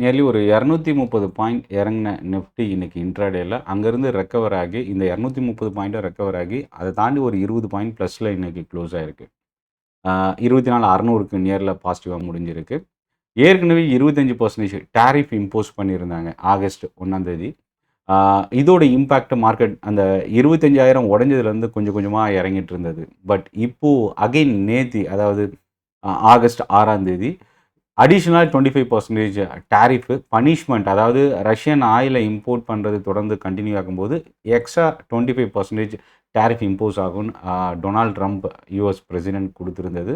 Nearly ஒரு 230 point இறங்கின Nifty இன்னைக்கு இன்ட்ராடேல அங்கேருந்து ரெக்கவர் ஆகி இந்த 230 பாயிண்ட்டும் ரெக்கவர் ஆகி அதை தாண்டி ஒரு 20 பாயிண்ட் ப்ளஸில் இன்னைக்கு க்ளோஸ் ஆயிருக்கு. 24,600க்கு நியரில் பாசிட்டிவாக முடிஞ்சிருக்கு. ஏற்கனவே 25% டேரிஃப் இம்போஸ் பண்ணியிருந்தாங்க ஆகஸ்ட் 1ஆம் தேதி. இதோட இம்பேக்ட் மார்க்கெட் அந்த 25,000 உடைஞ்சதுலேருந்து கொஞ்சம் கொஞ்சமாக இறங்கிட்டு இருந்தது. பட் இப்போது அகைன் நேத்தி அதாவது ஆகஸ்ட் 6ஆம் தேதி அடிஷ்னலாக 25% டேரிஃபு பனிஷ்மெண்ட், அதாவது ரஷ்யன் ஆயிலை இம்போர்ட் பண்ணுறது தொடர்ந்து கண்டினியூ ஆகும்போது எக்ஸ்ட்ரா 25% டேரிஃப் இம்போஸ் ஆகும்னு டொனால்ட் ட்ரம்ப் யூஎஸ் பிரசிடென்ட் கொடுத்துருந்தது.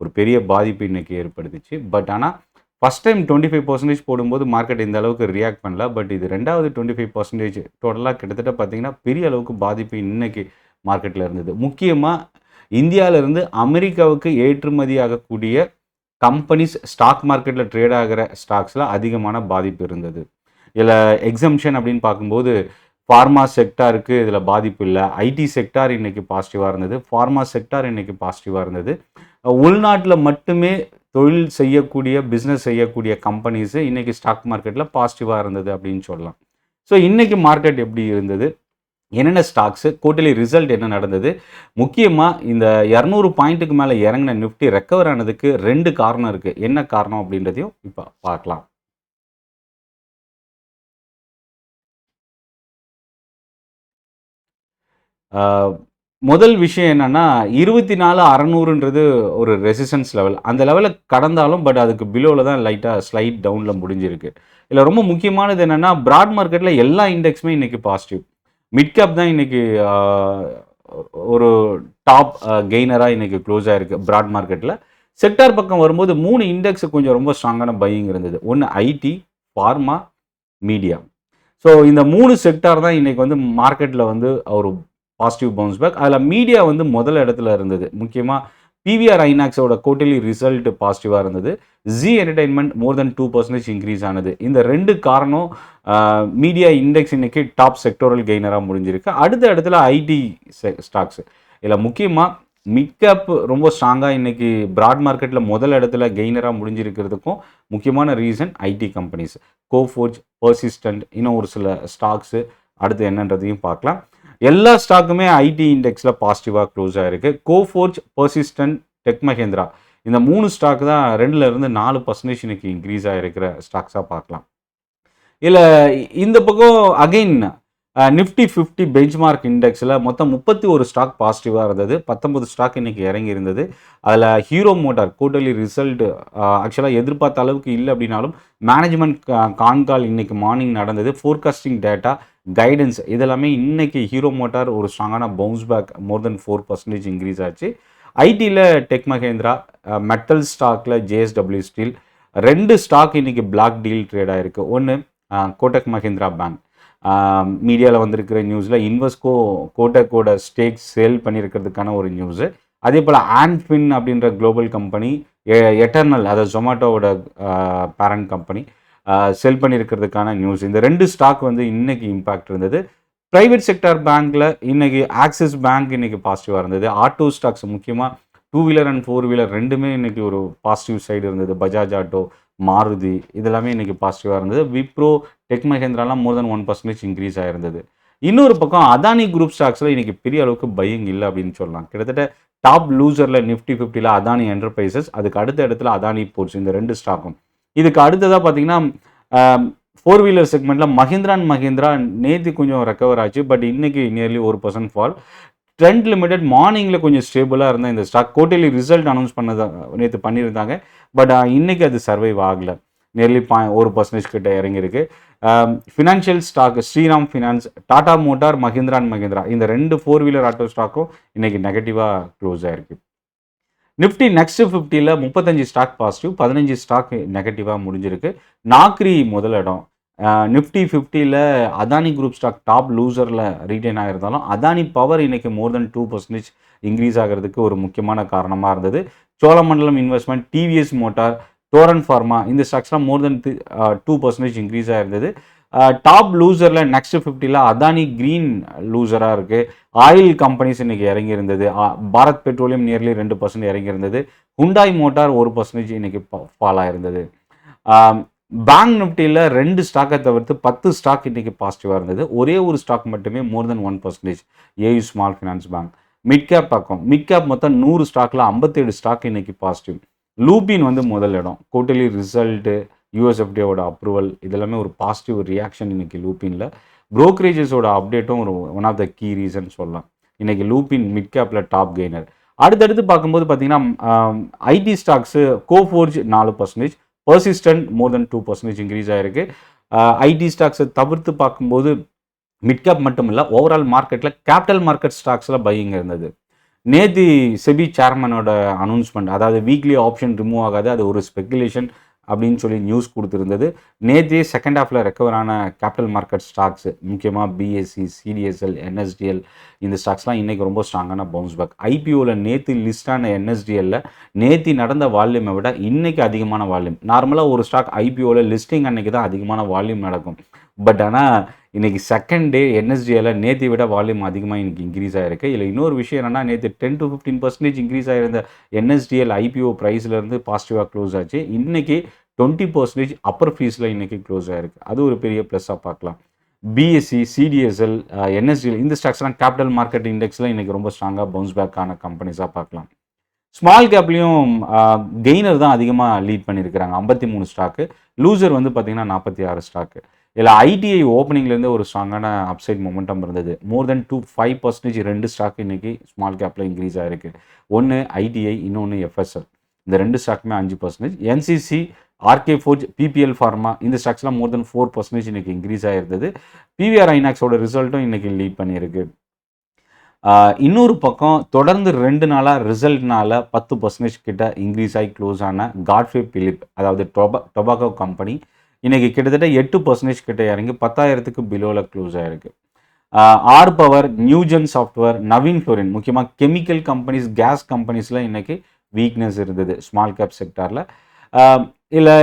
ஒரு பெரிய பாதிப்பு இன்றைக்கி ஏற்படுத்துச்சு. பட் ஆனால் ஃபஸ்ட் டைம் 25% போடும்போது மார்க்கெட் இந்த அளவுக்கு ரியாக்ட் பண்ணல. பட் இது ரெண்டாவது 25% டோட்டலாக கிட்டத்தட்ட பார்த்திங்கன்னா பெரிய அளவுக்கு பாதிப்பு இன்றைக்கி மார்க்கெட்டில் இருந்தது. முக்கியமாக இந்தியாவிலேருந்து அமெரிக்காவுக்கு ஏற்றுமதி ஆகக்கூடிய கம்பெனிஸ் ஸ்டாக் மார்க்கெட்டில் ட்ரேட் ஆகிற ஸ்டாக்ஸில் அதிகமான பாதிப்பு இருந்தது. இதில் எக்ஸம்ஷன் அப்படின்னு பார்க்கும்போது ஃபார்மா செக்டாருக்கு இதில் பாதிப்பு இல்லை. ஐடி செக்டார் இன்றைக்கி பாசிட்டிவாக இருந்தது. ஃபார்மா செக்டார் இன்றைக்கி பாசிட்டிவாக இருந்தது. உள்நாட்டில் மட்டுமே தொழில் செய்யக்கூடிய பிஸ்னஸ் செய்யக்கூடிய கம்பெனிஸு இன்றைக்கி ஸ்டாக் மார்க்கெட்டில் பாசிட்டிவாக இருந்தது அப்படின்னு சொல்லலாம். ஸோ இன்றைக்கி மார்க்கெட் எப்படி இருந்தது, என்னென்ன ஸ்டாக்ஸு, குவார்ட்டர்லி ரிசல்ட் என்ன நடந்தது, முக்கியமாக இந்த 200 பாயிண்ட்டுக்கு மேலே இறங்கின நிஃப்டி ரெக்கவர் ஆனதுக்கு 2 காரணம் இருக்குது. என்ன காரணம் அப்படின்றதையும் இப்போ பார்க்கலாம். முதல் விஷயம் என்னென்னா 24,600ன்றது ஒரு ரெசிஸ்டன்ஸ் லெவல். அந்த லெவலை கடந்தாலும் பட் அதுக்கு பிலோவில் தான் லைட்டாக ஸ்லைட் டவுனில் முடிஞ்சிருக்கு. இதில் ரொம்ப முக்கியமானது என்னென்னா பிராட் மார்க்கெட்டில் எல்லா இண்டெக்ஸுமே இன்றைக்கி பாசிட்டிவ். மிட் கேப் தான் இன்றைக்கி ஒரு டாப் கெய்னராக இன்றைக்கி க்ளோஸ் ஆகிருக்கு பிராட் மார்க்கெட்டில். செக்டார் பக்கம் வரும்போது 3 இண்டெக்ஸு கொஞ்சம் ரொம்ப ஸ்ட்ராங்கான பையிங் இருந்தது. ஒன்று ஐடி, ஃபார்மா, மீடியா. ஸோ இந்த 3 செக்டார் தான் இன்றைக்கி வந்து மார்க்கெட்டில் வந்து ஒரு பாசிட்டிவ் பவுன்ஸ் பேக். அதில் மீடியா வந்து முதல் இடத்துல இருந்தது. முக்கியமாக பிவிஆர் ஐநாக்ஸோட குவார்ட்டர்லி ரிசல்ட் பாசிட்டிவாக இருந்தது. ஜி என்டர்டைன்மெண்ட் மோர் தென் 2% இன்க்ரீஸ் ஆனது. இந்த 2 காரணம் மீடியா இண்டெக்ஸ் இன்னைக்கு டாப் செக்டோரல் கெய்னராக முடிஞ்சிருக்கு. அடுத்த இடத்துல ஐடி ஸ்டாக்ஸ். இதில் முக்கியமாக மிட் கேப் ரொம்ப ஸ்ட்ராங்காக இன்றைக்கி பிராட் மார்க்கெட்டில் முதல் இடத்துல கெய்னராக முடிஞ்சிருக்கிறதுக்கும் முக்கியமான reason IT companies. Coforge, persistent, இன்னும் ஒரு சில ஸ்டாக்ஸு அடுத்து என்னன்றதையும் பார்க்கலாம். எல்லா ஸ்டாக்குமே ஐடி இண்டெக்ஸில் பாசிட்டிவாக க்ளோஸ் ஆகிருக்கு. கோஃபோர்ஜ், பர்சிஸ்டன்ட், டெக் மஹேந்திரா இந்த 3 ஸ்டாக் தான் 2லேருந்து 4% இன்னைக்கு இன்க்ரீஸ் ஆகிருக்கிற ஸ்டாக்ஸாக பார்க்கலாம். இல்லை இந்த பக்கம் அகெயின் நிஃப்டி 50 பெஞ்ச்மார்க் இண்டெக்ஸில் மொத்தம் 31 ஸ்டாக் பாசிட்டிவாக இருந்தது. 19 ஸ்டாக் இன்றைக்கி இறங்கி இருந்தது. அதில் ஹீரோ மோட்டார் குவார்ட்டர்லி ரிசல்ட் ஆக்சுவலாக எதிர்பார்த்த அளவுக்கு இல்லை அப்படின்னாலும் மேனேஜ்மெண்ட் கான்கால் இன்றைக்கி மார்னிங் நடந்தது. ஃபோர்காஸ்டிங் டேட்டா, கைடன்ஸ் இதெல்லாமே இன்றைக்கி ஹீரோ மோட்டார் ஒரு ஸ்ட்ராங்கான பவுன்ஸ் பேக் மோர் தென் 4% இன்க்ரீஸ் ஆச்சு. ஐடியில் டெக் மஹேந்திரா, மெட்டல் ஸ்டாக்கில் ஜேஎஸ்டபிள்யூ ஸ்டீல் 2 ஸ்டாக் இன்றைக்கி பிளாக் டீல் ட்ரேட் ஆகிருக்கு. ஒன்று கோடக் மஹேந்திரா பேங்க். மீடியாவில் வந்திருக்கிற நியூஸில் இன்வெஸ்கோ கோடக்கோட ஸ்டேக் சேல் பண்ணியிருக்கிறதுக்கான ஒரு நியூஸு. அதே போல் ஆன்ஃபின் அப்படின்ற குளோபல் கம்பெனி, எட்டர்னல் அதாவது ஜொமேட்டோவோட பேரண்ட் கம்பெனி செல் பண்ணியிருக்கிறதுக்கான நியூஸ். இந்த 2 ஸ்டாக் வந்து இன்றைக்கி இம்பேக்ட் இருந்தது. ப்ரைவேட் செக்டார் பேங்க்கில் இன்றைக்கி ஆக்சிஸ் பேங்க் இன்றைக்கி பாசிட்டிவாக இருந்தது. ஆட்டோ ஸ்டாக்ஸ் முக்கியமாக 2 வீலர் அண்ட் 4 வீலர் ரெண்டுமே இன்றைக்கி ஒரு பாசிட்டிவ் சைடு இருந்தது. பஜாஜ் ஆட்டோ, மாருதி இதெல்லாமே இன்றைக்கி பாசிட்டிவாக இருந்தது. விப்ரோ, டெக் மஹேந்திராலாம் மோர் தென் 1% இன்க்ரீஸ் ஆகிருந்தது. இன்னொரு பக்கம் அதானி குரூப் ஸ்டாக்ஸில் இன்றைக்கி பெரிய அளவுக்கு பையிங் இல்லை அப்படின்னு சொல்லலாம். கிட்டத்தட்ட டாப் லூசரில் நிஃப்டி 50ல் அதானி என்டர்பிரைசஸ், அதுக்கு அடுத்த இடத்துல அதானி போர்ட்ஸ், இந்த 2 ஸ்டாக்கும். இதுக்கு அடுத்ததாக பார்த்தீங்கன்னா 4 வீலர் செக்மெண்ட்டில் மஹிந்திரா அண்ட் மஹிந்திரா நேற்று கொஞ்சம் ரெக்கவர் ஆச்சு. பட் இன்றைக்கி நியர்லி 1% ஃபால். ட்ரெண்ட் லிமிடெட் மார்னிங்கில் கொஞ்சம் ஸ்டேபிளாக இருந்தால் இந்த ஸ்டாக் குவார்ட்டர்லி ரிசல்ட் அனௌன்ஸ் நேற்று பண்ணியிருந்தாங்க. பட் இன்றைக்கி அது சர்வைவ் ஆகலை. நியர்லி 1% கிட்ட இறங்கியிருக்கு. Financial stock Shriram finance, Tata motor, Mahindra and Mahindra இந்த 2 4 வீலர் ஆட்டோ ஸ்டாக்கும் இன்றைக்கி நெகட்டிவாக க்ளோஸ் ஆகிருக்கு. நிஃப்டி நெக்ஸ்ட் 50ல் 35 ஸ்டாக் பாசிட்டிவ், 15 ஸ்டாக் நெகட்டிவாக முடிஞ்சிருக்கு. நாக்ரி முதல் இடம். நிஃப்டி 50ல் அதானி குரூப் ஸ்டாக் டாப் லூசரில் ரீட்டைன் ஆகிருந்தாலும் அதானி பவர் இன்றைக்கி மோர் தென் 2% இன்க்ரீஸ் ஆகிறதுக்கு ஒரு முக்கியமான காரணமாக இருந்தது. Cholamandalam investment, TVS motor, Torrent pharma இந்த ஸ்டாக்ஸ்லாம் மோர் தென் 2% இன்க்ரீஸ் ஆகிருந்தது. டாப் லூசரில் நெக்ஸ்ட் 50ல் அதானி க்ரீன் லூசராக இருக்குது. ஆயில் கம்பெனிஸ் இன்றைக்கி இறங்கியிருந்தது. பாரத் பெட்ரோலியம் நியர்லி 2% இறங்கியிருந்தது. ஹுண்டாய் மோட்டார் 1% இன்றைக்கி ஃபால் ஆகிருந்தது. பேங்க் நிஃப்டியில் 2 ஸ்டாக்கை தவிர்த்து 10 ஸ்டாக் இன்றைக்கி பாசிட்டிவாக இருந்தது. ஒரே ஒரு ஸ்டாக் மட்டுமே மோர் தென் 1%. AU small finance bank. Mid cap பக்கம் மிட் கேப் மொத்தம் 100 ஸ்டாக்கில் 57 ஸ்டாக் இன்றைக்கி பாசிட்டிவ். லூபின் வந்து முதல் இடம். குவார்ட்டர்லி ரிசல்ட்டு, யூஎஸ்எஃப்டியோட அப்ரூவல் இதெல்லாமே ஒரு பாசிட்டிவ் ரியாக்ஷன் இன்றைக்கி லூப்பினில். ப்ரோக்கரேஜஸோட அப்டேட்டும் ஒரு one of the key reason சொல்லலாம். இன்றைக்கி லூப்பின் மிட் கேப்பில் டாப் கெய்னர். அடுத்தடுத்து பார்க்கும்போது பார்த்தீங்கன்னா ஐடி ஸ்டாக்ஸு கோஃபோர்ஜ் 4%, பர்சிஸ்டன்ட் மோர் தென் 2% இன்க்ரீஸ் ஆகிருக்கு. ஐடி ஸ்டாக்ஸை தவிர்த்து பார்க்கும்போது மிட் கேப் மட்டும் இல்லை, ஓவரால் மார்க்கெட்டில் கேபிட்டல் மார்க்கெட் ஸ்டாக்ஸில் பையிங் இருந்தது. நேத்தி செபி சேர்மனோட அனௌன்ஸ்மெண்ட், அதாவது வீக்லி ஆப்ஷன் ரிமூவ் ஆகாது, அது ஒரு ஸ்பெகுலேஷன் அப்படின்னு சொல்லி நியூஸ் கொடுத்துருந்தது. நேற்றே செகண்ட் ஹாஃபில் ரெக்கவரான கேபிட்டல் மார்க்கெட் ஸ்டாக்ஸ், முக்கியமாக பிஎஸ்சி, சிடிஎஸ்எல், என்எஸ்டிஎல் இந்த ஸ்டாக்ஸ்லாம் இன்றைக்கி ரொம்ப ஸ்ட்ராங்கான பவுன்ஸ் பேக். ஐபிஓவில் நேற்று லிஸ்டான என்எஸ்டிஎல்ல நேற்று நடந்த வால்யூமை விட இன்றைக்கி அதிகமான வால்யூம். நார்மலாக ஒரு ஸ்டாக் ஐபிஓவில் லிஸ்டிங் அன்றைக்கி தான் அதிகமான வால்யூம் நடக்கும். பட் ஆனால் இன்றைக்கி செகண்ட் டே என்எஸ்டிஎல்ல நேற்றை விட வால்யூம் அதிகமாக இன்றைக்கி இன்க்ரீஸ் ஆகிருக்கு. இல்லை இன்னொரு விஷயம் என்னென்னா, நேற்று 10 to 15% இன்க்ரீஸ் ஆகிருந்த என்எஸ்டிஎல் ஐபிஓ ப்ரைஸ்லேருந்து பாசிட்டிவாக க்ளோஸ் ஆச்சு. இன்றைக்கி 20% அப்பர் ஃபீஸில் இன்றைக்கி க்ளோஸ் ஆகிருக்கு. அது ஒரு பெரிய ப்ளஸ்ஸாக பார்க்கலாம். பிஎஸ்சி, சிடிஎஸ்எல், என்எஸ்டிஎல் இந்த ஸ்டாக்ஸ்லாம் கேபிட்டல் மார்க்கெட் இண்டெக்ஸில் இன்றைக்கி ரொம்ப ஸ்ட்ராங்காக பவுன்ஸ் பேக்கான கம்பெனிஸாக பார்க்கலாம். ஸ்மால் கேப்லேயும் கெய்னர் தான் அதிகமாக லீட் பண்ணியிருக்கிறாங்க, 53 ஸ்டாக்கு. லூசர் வந்து பார்த்திங்கன்னா 46 ஸ்டாக்கு. இதில் ஐடிஐ ஓப்பனிங்லேருந்து ஒரு ஸ்ட்ராங்கான அப்சைட் மொமெண்டம் இருந்தது. மோர் தென் 5% 2 ஸ்டாக் இன்றைக்கி ஸ்மால் கேப்பில் இன்க்ரீஸ் ஆகிருக்கு. ஒன்று ஐடிஐ, இன்னொன்று எஃப்எஸ்எல். இந்த 2 ஸ்டாக்குமே 5%. NCC, RK Forge, PPL pharma இந்த ஸ்டாக்ஸ்லாம் மோர் தென் 4% இன்றைக்கி இன்க்ரீஸ் ஆகிருந்தது. பிவிஆர் ஐநாக்ஸோட ரிசல்ட்டும் இன்றைக்கி லீட் பண்ணியிருக்கு. இன்னொரு பக்கம் தொடர்ந்து 2 நாளாக ரிசல்ட்னால 10% கிட்ட இன்க்ரீஸ் ஆகி க்ளோஸ் ஆன காட்ஃப்ரே பிலிப், அதாவது டொபாக்கோ கம்பெனி இன்றைக்கி கிட்டத்தட்ட 8% கிட்ட இறங்கி 10,000க்கு பிலோவில் க்ளோஸ் ஆகிருக்கு. R power, Newgen software, Navin Fluorine முக்கியமாக கெமிக்கல் கம்பெனிஸ், கேஸ் கம்பெனிஸில் இன்றைக்கி வீக்னஸ் இருந்தது ஸ்மால் கேப் செக்டாரில். இல்லை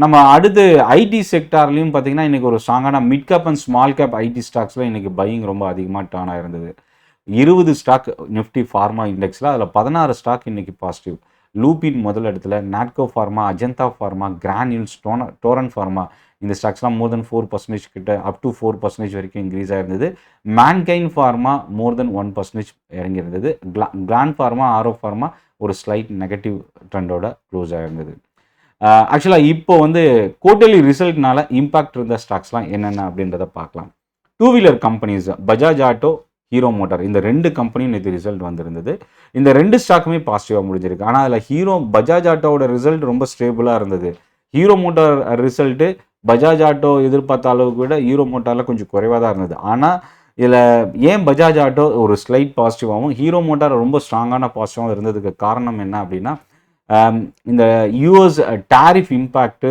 நம்ம அடுத்து ஐடி செக்டார்லேயும் பார்த்திங்கன்னா இன்றைக்கி ஒரு ஸ்ட்ராங்கான mid cap and small cap IT ஸ்டாக்ஸில் இன்றைக்கி பையிங் ரொம்ப அதிகமாக டர்ன் ஆகிருந்தது. 20 ஸ்டாக் நிஃப்டி ஃபார்மா இண்டெக்ஸில் அதில் 16 ஸ்டாக் இன்றைக்கி பாசிட்டிவ். லூபின் முதல் இடத்துல, Natco pharma, Ajanta pharma, granules, Torrent pharma இந்த ஸ்டாக்ஸ்லாம் மோர் தென் 4% கிட்ட அப் டு 4% வரைக்கும் இன்க்ரீஸ் ஆகிருந்தது. மேன்கைன் ஃபார்மா மோர் தென் 1% இறங்கியிருந்தது. கிளான் ஃபார்மா, ஆரோ ஃபார்மா ஒரு ஸ்லைட் நெகட்டிவ் ட்ரெண்டோட க்ளோஸ் ஆகிருந்தது. ஆக்சுவலாக இப்போ வந்து குவார்ட்டர்லி ரிசல்ட்னால இம்பாக்ட் இருந்த ஸ்டாக்ஸ்லாம் என்னென்ன அப்படின்றத பார்க்கலாம். 2 wheeler companies Bajaj auto, hero motor இந்த 2 கம்பெனியும் நேற்று ரிசல்ட் வந்திருந்தது. இந்த 2 ஸ்டாக்குமே பாசிட்டிவாக முடிஞ்சிருக்கு. ஆனால் அதில் பஜாஜ் ஆட்டோவோட ரிசல்ட் ரொம்ப ஸ்டேபிளாக இருந்தது. Hero motor result Bajaj auto எதிர்பார்த்த அளவுக்கு விட ஹீரோ மோட்டாரில் கொஞ்சம் குறைவாக தான் இருந்தது. ஆனால் இதில் ஏன் பஜாஜ் ஆட்டோ ஒரு ஸ்லைட் பாசிட்டிவாகவும் ஹீரோ மோட்டார் ரொம்ப ஸ்ட்ராங்கான பாசிட்டிவாகவும் இருந்ததுக்கு காரணம் என்ன அப்படின்னா, இந்த யூஎஸ் டாரிஃப் இம்பேக்ட்டு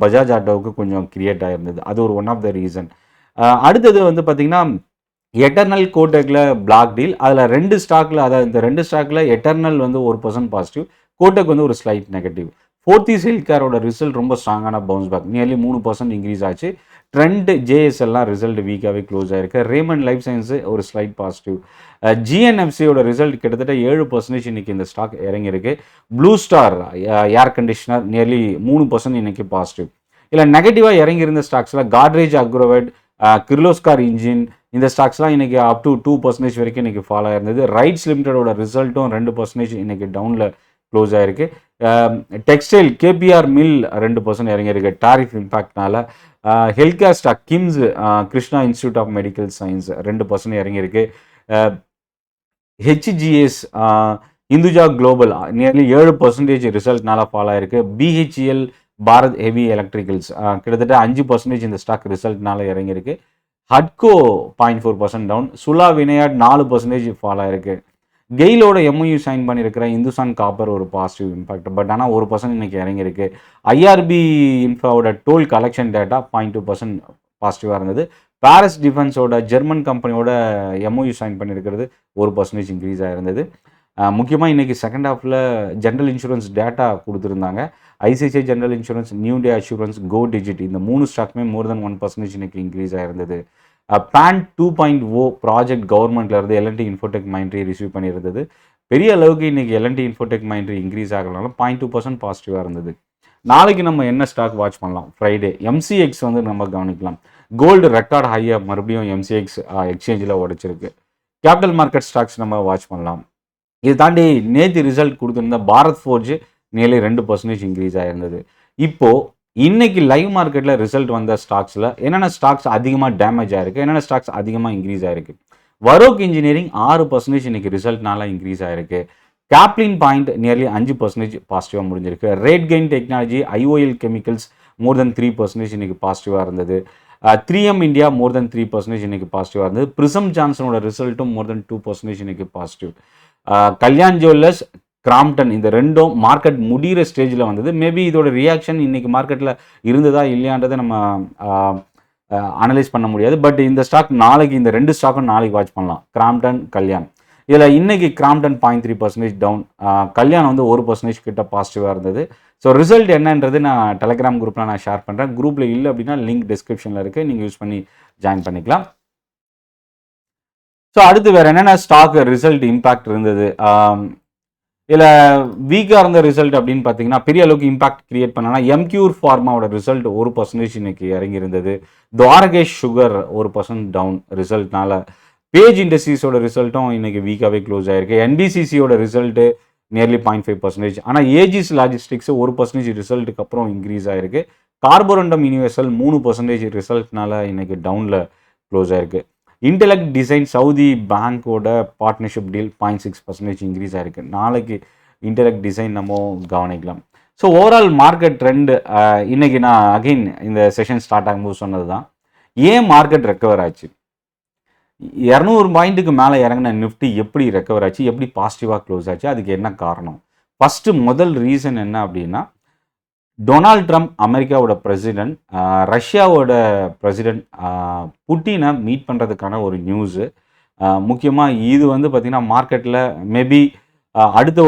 பஜாஜ் ஆட்டோவுக்கு கொஞ்சம் கிரியேட் ஆகிருந்தது. அது ஒரு ஒன் ஆஃப் த ரீசன். அடுத்தது வந்து பார்த்திங்கன்னா எட்டர்னல், கோடெக்கில் பிளாக் டீல். அதில் 2 ஸ்டாக்கில், அதாவது இந்த 2 ஸ்டாக்கில் எட்டர்னல் வந்து 1% பாசிட்டிவ், கோடெக் வந்து ஒரு ஸ்லைட் நெகட்டிவ். ஃபோர்த்திஸ் ஹெல்த்கேரோட ரிசல்ட் ரொம்ப ஸ்ட்ராங்கான பவுன்ஸ் பேக், நியர்லி 3% இன்க்ரீஸ் ஆச்சு. ட்ரெண்ட், ஜேஎஸ்எல்லாம் ரிசல்ட் வீக்காகவே க்ளோஸ் ஆகிருக்கு. ரேமண்ட் லைஃப் சயின்ஸு ஒரு ஸ்லைட் பாசிட்டிவ். ஜிஎன்எஃப்சியோட ரிசல்ட் கிட்டத்தட்ட 7% இன்றைக்கி இந்த ஸ்டாக் இறங்கியிருக்கு. Blue star air conditioner nearly 3% இன்றைக்கி பாசிட்டிவ். இல்லை நெகட்டிவாக இறங்கியிருந்த ஸ்டாக்ஸில் காட்ரேஜ் அக்ரோவேட், கிர்லோஸ்கார் இன்ஜின் இந்த ஸ்டாக்ஸ்லாம் இன்றைக்கி அப் டு 2% வரைக்கும் இன்றைக்கி ஃபாலோ ஆயிருந்தது. ரைட்ஸ் லிமிட்டடோட ரிசல்ட்டும் 2% இன்றைக்கி டவுனில் க்ளோஸ் ஆகிருக்கு. டெக்ஸ்டைல் கேபிஆர் மில் 2% இறங்கியிருக்கு டாரிஃப் இம்பேக்ட்னால. Healthcare stock KIMS, Krishna institute of medical science 2% இறங்கியிருக்கு. ஹெச்ஜிஎஸ், இந்துஜா குளோபல் நியர்லி 7% ரிசல்ட்னால ஃபாலோ ஆயிருக்கு. பிஹெச்இஎல், பாரத் ஹெவி எலக்ட்ரிக்கல்ஸ் கிட்டத்தட்ட 5% இந்த ஸ்டாக் ரிசல்ட்னால இறங்கியிருக்கு. ஹட்கோ 0.4% டவுன். சுலா வினையாட் 4% ஃபாலோ ஆயிருக்கு. கெயிலோட எம்ஓயு சைன் பண்ணியிருக்கிற இந்துஸ்தான் காப்பர் ஒரு பாசிட்டிவ் இம்பாக்ட், பட் ஆனால் 1% இன்றைக்கி இறங்கியிருக்கு. ஐஆர்பி இன்ஃபாவோட டோல் கலெக்ஷன் டேட்டா 0.2% பாசிட்டிவாக இருந்தது. பாரிஸ் டிஃபென்ஸோட ஜெர்மன் கம்பெனியோட எம்ஓயு சைன் பண்ணியிருக்கிறது 1% இன்க்ரீஸ் ஆகிருந்தது. முக்கியமாக இன்றைக்கி செகண்ட் ஹாஃபில் ஜென்ரல் இன்சூரன்ஸ் டேட்டா கொடுத்துருந்தாங்க. ICICI general insurance, new day assurance, கோ டிஜிட் இந்த 3 ஸ்டாக்குமே மோர் தென் 1% இன்றைக்கி இன்க்ரீஸ் ஆகிருந்தது. பேன் 2.0 ப்ராஜெக்ட் கவர்மெண்ட்லேருந்து எல்என்டி இன்ஃபோடெக் மைண்ட்ரி ரிசீவ் பண்ணியிருந்தது. பெரிய அளவுக்கு இன்றைக்கி எல்என்டி இன்ஃபோடெக் மைண்ட்ரி இன்க்ரீஸ் ஆகலாம், 0.2% பாசிட்டிவாக இருந்தது. நாளைக்கு நம்ம என்ன ஸ்டாக் வாட்ச் பண்ணலாம்? ஃப்ரைடே எம்சிஎக்ஸ் வந்து நம்ம கவனிக்கலாம். கோல்டு ரெக்கார்ட் ஹையாக மறுபடியும் எம்சிஎக்ஸ் எக்ஸ்சேஞ்சில் உடைச்சிருக்கு. கேபிட்டல் மார்க்கெட் ஸ்டாக்ஸ் நம்ம வாட்ச் பண்ணலாம். இதை தாண்டி நேற்று ரிசல்ட் கொடுத்துருந்த பாரத் ஃபோர்ஜ் நியர்லி 2% இன்க்ரீஸ் ஆயிருந்தது. இப்போது இன்னைக்கு லைவ் மார்க்கெட்டில் ரிசல்ட் வந்த ஸ்டாக்ஸில் என்னென்ன ஸ்டாக்ஸ் அதிகமாக டேமேஜ் ஆயிருக்கு, என்னென்ன ஸ்டாக்ஸ் அதிகமாக இன்க்ரீஸ் ஆயிருக்கு? வரோக் இன்ஜினியரிங் 6% இன்னைக்கு ரிசல்ட்னால இன்க்ரீஸ் ஆயிருக்கு. கேப்லின் பாயிண்ட் நியர்லி 5% பாசிட்டிவாக முடிஞ்சிருக்கு. Rate gain technology, IOL chemicals more than 3% இன்னைக்கு பாசிட்டிவாக இருந்தது. 3M இந்தியா மோர் தென் 3% இன்னைக்கு பாசிட்டிவாக இருந்தது. பிரிசம் ஜான்சனோட ரிசல்ட்டும் மோர் தென் 2% இன்னைக்கு பாசிட்டிவ். கல்யாண் ஜுவல்லர்ஸ், கிராம்டன் இந்த ரெண்டும் மார்க்கெட் முடிகிற ஸ்டேஜில் வந்தது. மேபி இதோட ரியாக்ஷன் இன்னைக்கு மார்க்கெட்டில் இருந்ததா இல்லையான்றதை நம்ம அனலைஸ் பண்ண முடியாது. பட் இந்த ஸ்டாக் நாளைக்கு, இந்த 2 ஸ்டாக்கும் நாளைக்கு வாட்ச் பண்ணலாம். கிராம்டன், கல்யாண். இதில் இன்னைக்கு கிராம்டன் 0.3% டவுன், கல்யாணம் வந்து 1% கிட்ட பாசிட்டிவாக இருந்தது. ஸோ ரிசல்ட் என்னன்றது நான் டெலிகிராம் குரூப்பில் நான் ஷேர் பண்ணுறேன். குரூப்பில் இல்லை அப்படின்னா லிங்க் டிஸ்கிரிப்ஷனில் இருக்குது, நீங்கள் யூஸ் பண்ணி ஜாயின் பண்ணிக்கலாம். ஸோ அடுத்து வேறு என்னென்ன ஸ்டாக் ரிசல்ட் இம்பேக்ட் இருந்தது? இதில் வீக்காக இருந்த ரிசல்ட் அப்படின்னு பார்த்தீங்கன்னா பெரிய அளவுக்கு இம்பாக்ட் கிரியேட் பண்ணனா எம்கியூர் ஃபார்மாவோட ரிசல்ட் 1% இன்னைக்கு இறங்கி இருந்தது. துவாரகேஷ் சுகர் 1% டவுன் ரிசல்ட்னால. பேஜ் இண்டஸ்ட்ரீஸோட ரிசல்ட்டும் இன்னைக்கு வீக்காகவே க்ளோஸ் ஆயிருக்கு. என்பிசிசியோட ரிசல்ட்டு நியர்லி 0.5%. ஆனால் ஏஜிஸ் லாஜிஸ்டிக்ஸ் 1% ரிசல்ட்டுக்கு அப்புறம் இன்க்ரீஸ் ஆயிருக்கு. கார்போரண்டம் யூனிவர்சல் 3% ரிசல்ட்னால இன்னைக்கு டவுனில் க்ளோஸ் ஆயிருக்கு. இன்டெலெக்ட் டிசைன் சவுதி பேங்கோட பார்ட்னர்ஷிப் டீல் 0.6% இன்க்ரீஸ் ஆயிருக்கு. நாளைக்கு இன்டெலெக்ட் டிசைன் நம்ம கவனிக்கலாம். ஸோ ஓவரால் மார்க்கெட் ட்ரெண்டு இன்னைக்கு நான் அகெயின் இந்த செஷன் ஸ்டார்ட் ஆகும்போது சொன்னது தான், ஏன் மார்க்கெட் ரெக்கவர் ஆச்சு, 200 பாயிண்ட்டுக்கு மேலே இறங்கின நிஃப்டி எப்படி ரெக்கவர் ஆச்சு, எப்படி பாசிட்டிவாக க்ளோஸ் ஆச்சு, அதுக்கு என்ன காரணம்? முதல் ரீசன் என்ன அப்படின்னா, டொனால்ட் ட்ரம்ப் அமெரிக்காவோட பிரசிடென்ட் ரஷ்யாவோட பிரசிடென்ட் புட்டினை மீட் பண்ணுறதுக்கான ஒரு நியூஸு. முக்கியமாக இது வந்து பார்த்திங்கன்னா மார்க்கெட்டில் மேபி அடுத்த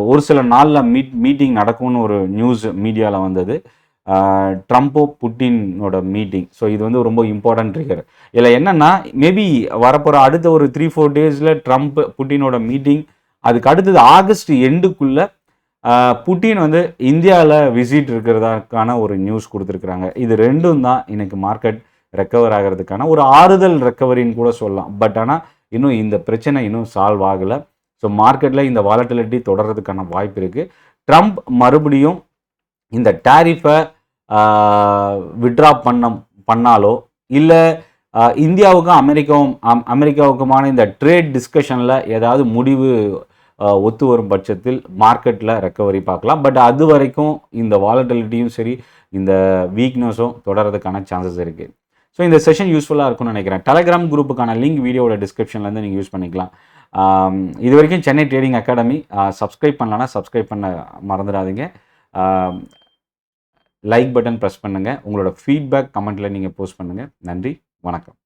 ஒரு சில நாளில் மீட்டிங் நடக்கும்னு ஒரு நியூஸ் மீடியாவில் வந்தது. ட்ரம்ப்போ புட்டினோட மீட்டிங். ஸோ இது வந்து ரொம்ப இம்பார்ட்டன்ட் ட்ரிகர். இதில் என்னென்னா மேபி வரப்போகிற அடுத்த ஒரு 3-4 டேஸில் ட்ரம்ப் புட்டினோட மீட்டிங், அதுக்கு அடுத்தது ஆகஸ்ட் எண்டுக்குள்ளே புட்டின் வந்து இந்தியாவில் விசிட் இருக்கிறதுக்கான ஒரு நியூஸ் கொடுத்துருக்குறாங்க. இது ரெண்டும் தான் இன்னைக்கு மார்க்கெட் ரெக்கவர் ஆகிறதுக்கான ஒரு ஆறுதல் ரெக்கவரின்னு கூட சொல்லலாம். பட் ஆனால் இன்னும் இந்த பிரச்சனை இன்னும் சால்வ் ஆகலை. ஸோ மார்க்கெட்டில் இந்த வாலட்டிலிட்டி தொடர்றதுக்கான வாய்ப்பு இருக்குது. ட்ரம்ப் மறுபடியும் இந்த டேரிஃபை விட்ரா பண்ணாலோ இல்லை இந்தியாவுக்கும் அமெரிக்காவுக்குமான இந்த ட்ரேட் டிஸ்கஷனில் ஏதாவது முடிவு ஒத்து வரும் பட்சத்தில் மார்க்கெட்டில் ரெக்கவரி பார்க்கலாம். பட் அது வரைக்கும் இந்த வாலட்டிலிட்டியும் சரி, இந்த வீக்னஸும் தொடர்றதுக்கான சான்சஸ் இருக்குது. ஸோ இந்த செஷன் யூஸ்ஃபுல்லாக இருக்கும்னு நினைக்கிறேன். டெலிகிராம் குரூப்புக்கான லிங்க் வீடியோட டிஸ்கிரிப்ஷன்லேருந்து நீங்கள் யூஸ் பண்ணிக்கலாம். இது வரைக்கும் சென்னை ட்ரேடிங் அகாடமி சப்ஸ்கிரைப் பண்ணலன்னா சப்ஸ்கிரைப் பண்ண மறந்துடாதீங்க. லைக் பட்டன் ப்ரெஸ் பண்ணுங்கள். உங்களோட ஃபீட்பேக் கமெண்ட்டில் நீங்கள் போஸ்ட் பண்ணுங்கள். நன்றி, வணக்கம்.